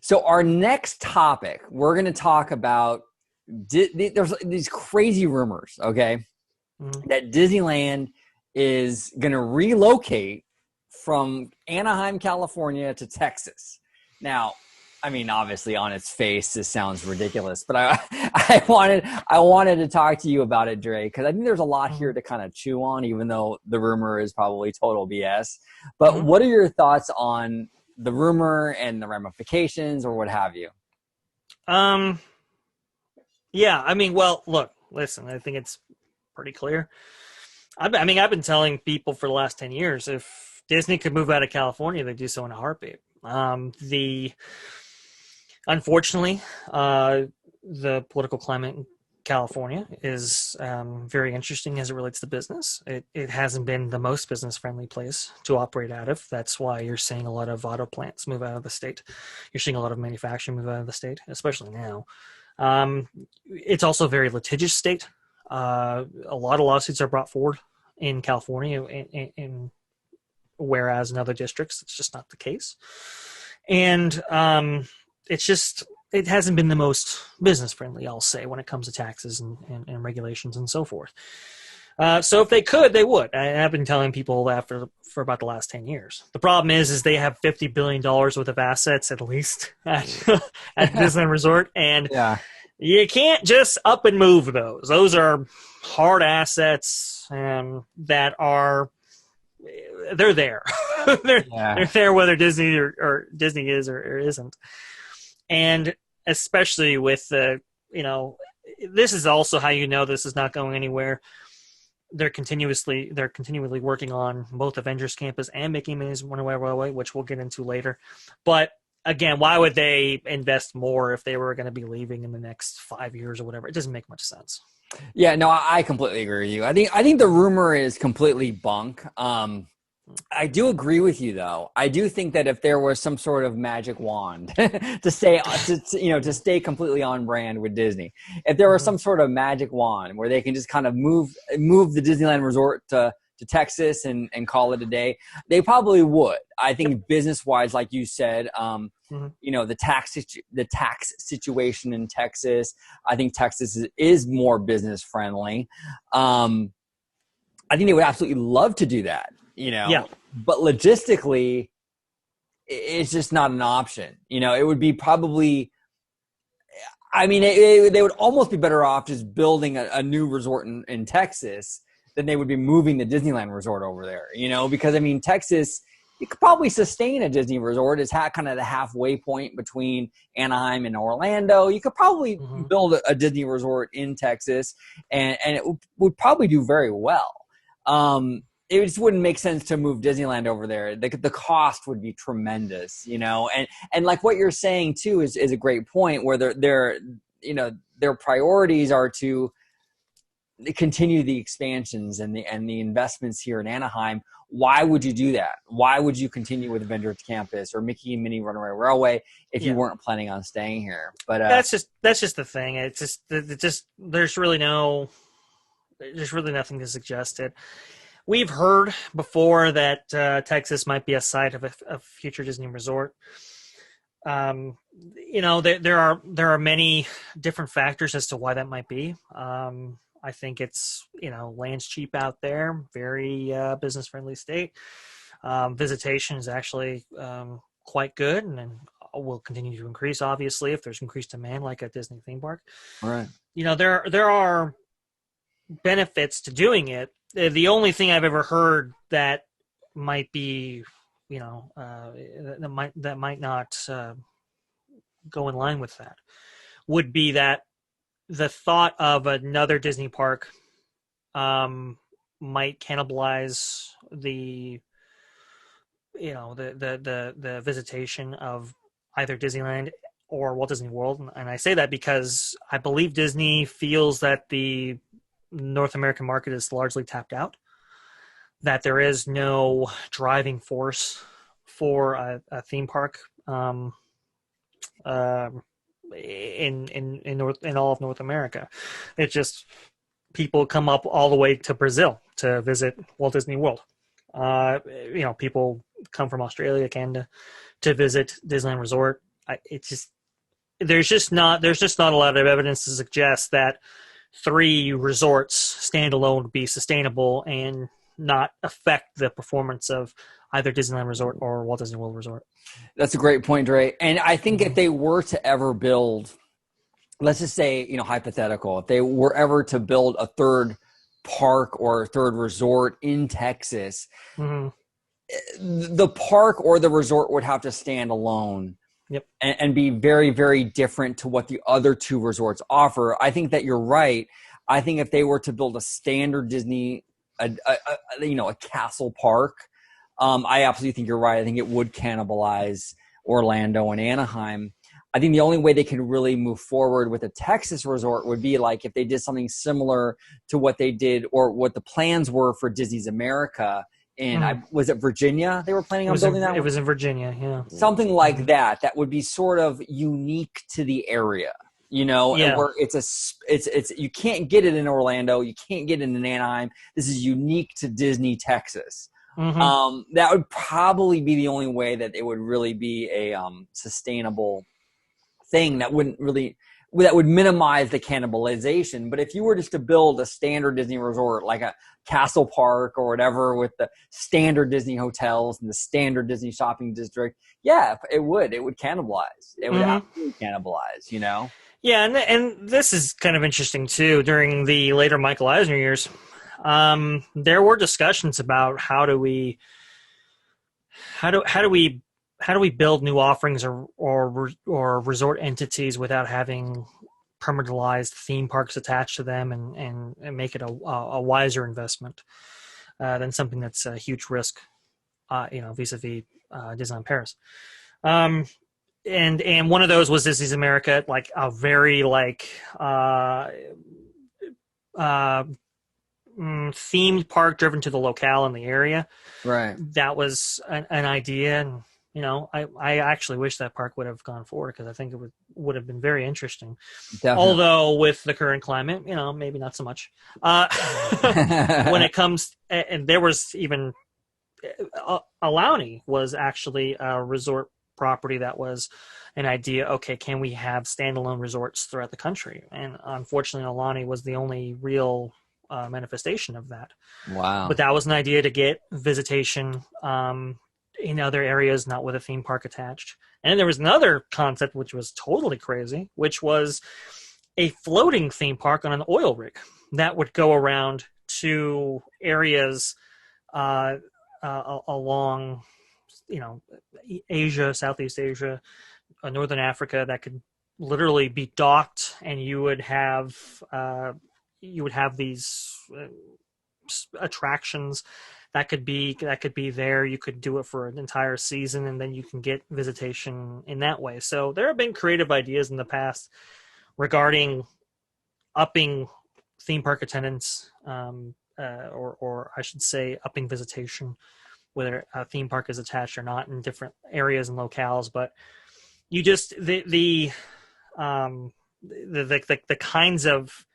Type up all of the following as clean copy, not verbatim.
So our next topic, we're going to talk about, there's these crazy rumors, okay, that Disneyland is going to relocate from Anaheim, California to Texas. Now, I mean, obviously on its face, this sounds ridiculous, but I wanted to talk to you about it, Dre, because I think there's a lot here to kind of chew on, even though the rumor is probably total BS. But what are your thoughts on the rumor and the ramifications or what have you? Yeah, I mean, well, look, listen, I think it's pretty clear. I've been telling people for the last 10 years, if Disney could move out of California, they'd do so in a heartbeat. Unfortunately, the political climate in California is very interesting as it relates to business. It hasn't been the most business-friendly place to operate out of. That's why you're seeing a lot of auto plants move out of the state. You're seeing a lot of manufacturing move out of the state, especially now. It's also a very litigious state. A lot of lawsuits are brought forward in California, whereas in other districts, it's just not the case. And it hasn't been the most business friendly, I'll say, when it comes to taxes and regulations and so forth. So if they could, they would. I've been telling people that for about the last 10 years. The problem is they have $50 billion worth of assets, at least, at Disneyland Resort. And you can't just up and move those. Those are hard assets that are, they're there. They're there whether Disney or Disney is or isn't. And especially with this is also how you know this is not going anywhere. They're continually working on both Avengers Campus and Mickey Minnie's Runaway Railway, which we'll get into later. But again, why would they invest more if they were going to be leaving in the next 5 years or whatever? It doesn't make much sense. Yeah, no, I completely agree with you. I think the rumor is completely bunk. I do agree with you, though. I do think that if there was some sort of magic wand to stay completely on brand with Disney, if there was some sort of magic wand where they can just kind of move the Disneyland Resort to Texas and call it a day, they probably would. I think business wise, like you said, the tax situation in Texas, I think Texas is more business friendly. I think they would absolutely love to do that. But logistically, it's just not an option. It would be probably, they would almost be better off just building a new resort in Texas than they would be moving the Disneyland Resort over there, because Texas, you could probably sustain a Disney resort. It's kind of the halfway point between Anaheim and Orlando. You could probably build a Disney resort in Texas and it would probably do very well. It just wouldn't make sense to move Disneyland over there. The cost would be tremendous, and like what you're saying too is a great point where their priorities are to continue the expansions and the investments here in Anaheim. Why would you do that? Why would you continue with Avengers Campus or Mickey and Minnie Runaway Railway if you weren't planning on staying here? But that's just the thing. It's just there's really nothing to suggest it. We've heard before that Texas might be a site of a future Disney resort. There are many different factors as to why that might be. I think it's land's cheap out there, very business friendly state. Visitation is actually quite good, and will continue to increase. Obviously, if there's increased demand, like a Disney theme park. Right. There are benefits to doing it. The only thing I've ever heard that might be, that might not go in line with that would be that the thought of another Disney park might cannibalize the visitation of either Disneyland or Walt Disney World. And I say that because I believe Disney feels that the North American market is largely tapped out, that there is no driving force for a theme park in all of North America. It's just people come up all the way to Brazil to visit Walt Disney World. People come from Australia, Canada to visit Disneyland Resort. It's just there's just not a lot of evidence to suggest that 3 resorts standalone would be sustainable and not affect the performance of either Disneyland Resort or Walt Disney World Resort. That's a great point, Dre. And I think if they were to ever build, let's just say, hypothetical, if they were ever to build a third park or a third resort in Texas, the park or the resort would have to stand alone. Yep. And be very, very different to what the other 2 resorts offer. I think that you're right. I think if they were to build a standard Disney, a castle park, I absolutely think you're right. I think it would cannibalize Orlando and Anaheim. I think the only way they could really move forward with a Texas resort would be like if they did something similar to what they did or what the plans were for Disney's America. Was it Virginia they were planning on building that? It was in Virginia, yeah. Something like that would be sort of unique to the area, and where it's you can't get it in Orlando, you can't get it in Anaheim. This is unique to Disney Texas. That would probably be the only way that it would really be a sustainable thing that would minimize the cannibalization. But if you were just to build a standard Disney resort, like a Castle Park or whatever, with the standard Disney hotels and the standard Disney shopping district, yeah, it would cannibalize. It would absolutely cannibalize, Yeah, and this is kind of interesting too. During the later Michael Eisner years, there were discussions about how do we build new offerings or resort entities without having permanentized theme parks attached to them and make it a wiser investment than something that's a huge risk, vis-a-vis Disneyland Paris. And one of those was Disney's America, like a very themed park driven to the locale in the area. Right. That was an idea, and I actually wish that park would have gone forward because I think it would have been very interesting. Definitely. Although with the current climate, maybe not so much. When it comes, and there was even Alauni was actually a resort property that was an idea. Okay, can we have standalone resorts throughout the country? And unfortunately, Alauni was the only real manifestation of that. Wow. But that was an idea to get visitation in other areas, not with a theme park attached. And there was another concept which was totally crazy, which was a floating theme park on an oil rig that would go around to areas along, Asia, Southeast Asia, Northern Africa, that could literally be docked, and you would have these attractions that could be there. You could do it for an entire season, and then you can get visitation in that way. So there have been creative ideas in the past regarding upping theme park attendance, or I should say upping visitation, whether a theme park is attached or not in different areas and locales. But you just the kinds of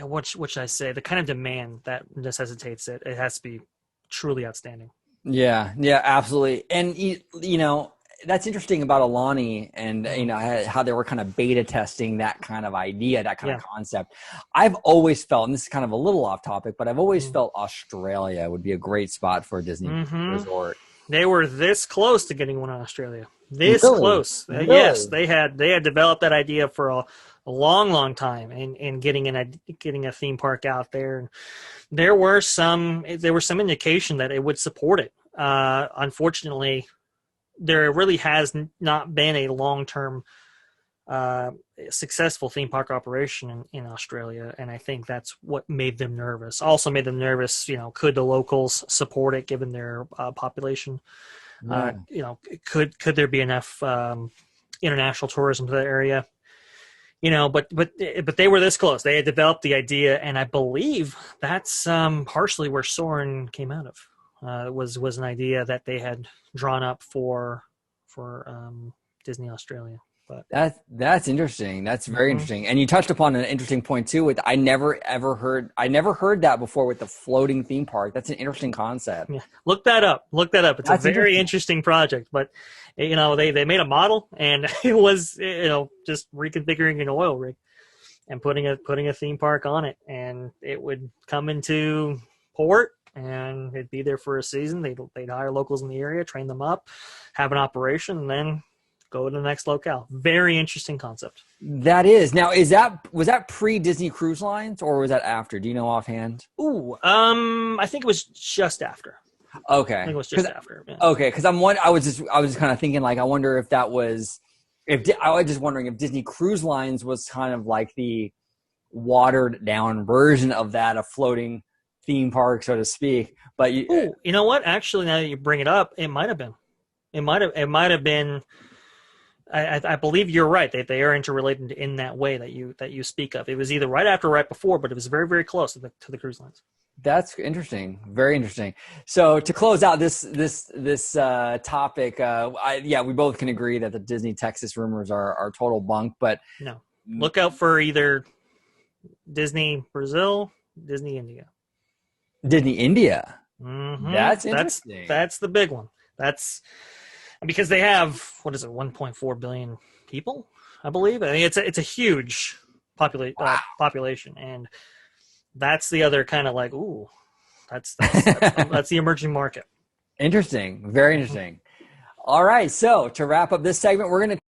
what should I say? The kind of demand that necessitates it has to be truly outstanding. Yeah, absolutely. And that's interesting about Alani, and how they were kind of beta testing that kind of idea, that kind of concept. I've always felt, and this is kind of a little off topic, but I've always felt Australia would be a great spot for a Disney resort. They were this close to getting one in Australia. This Really? Close. Really? Yes, they had developed that idea for a long time, and getting a theme park out there. And there were some indication that it would support it. Unfortunately, there really has not been a long-term successful theme park operation in Australia, and I think that's what made them nervous. Also made them nervous, could the locals support it given their population? Yeah. Could there be enough international tourism to the area? But they were this close. They had developed the idea, and I believe that's partially where Soarin' came out of. Was an idea that they had drawn up for Disney Australia. But That's interesting. That's very mhm. interesting. And you touched upon an interesting point too. With I never heard that before with the floating theme park. That's an interesting concept. Yeah, look that up. Look that up. It's a That's very interesting. interesting project. But they made a model, and it was just reconfiguring an oil rig and putting a theme park on it, and it would come into port and it'd be there for a season. They'd hire locals in the area, train them up, have an operation, and then go to the next locale. Very interesting concept. That is. Now, was that pre Disney Cruise Lines or was that after? Do you know offhand? Ooh, I think it was just after. Okay. I think it was just after. Yeah. Okay, because I was just kind of thinking like I wonder if that was I was just wondering if Disney Cruise Lines was kind of like the watered down version of that, a floating theme park, so to speak. But Ooh, you know what? Actually, now that you bring it up, it might have been. It might have been. I believe you're right. They are interrelated in that way that you speak of. It was either right after or right before, but it was very, very close to the cruise lines. That's interesting. Very interesting. So to close out this topic, we both can agree that the Disney Texas rumors are total bunk. But no, look out for either Disney Brazil, Disney India. Disney India. Mm-hmm. That's interesting. That's the big one. That's because they have 1.4 billion people, I believe. I mean, it's a huge population, and that's the other kind of like, ooh, that's the emerging market. Interesting. Very interesting. All right. So to wrap up this segment, we're going to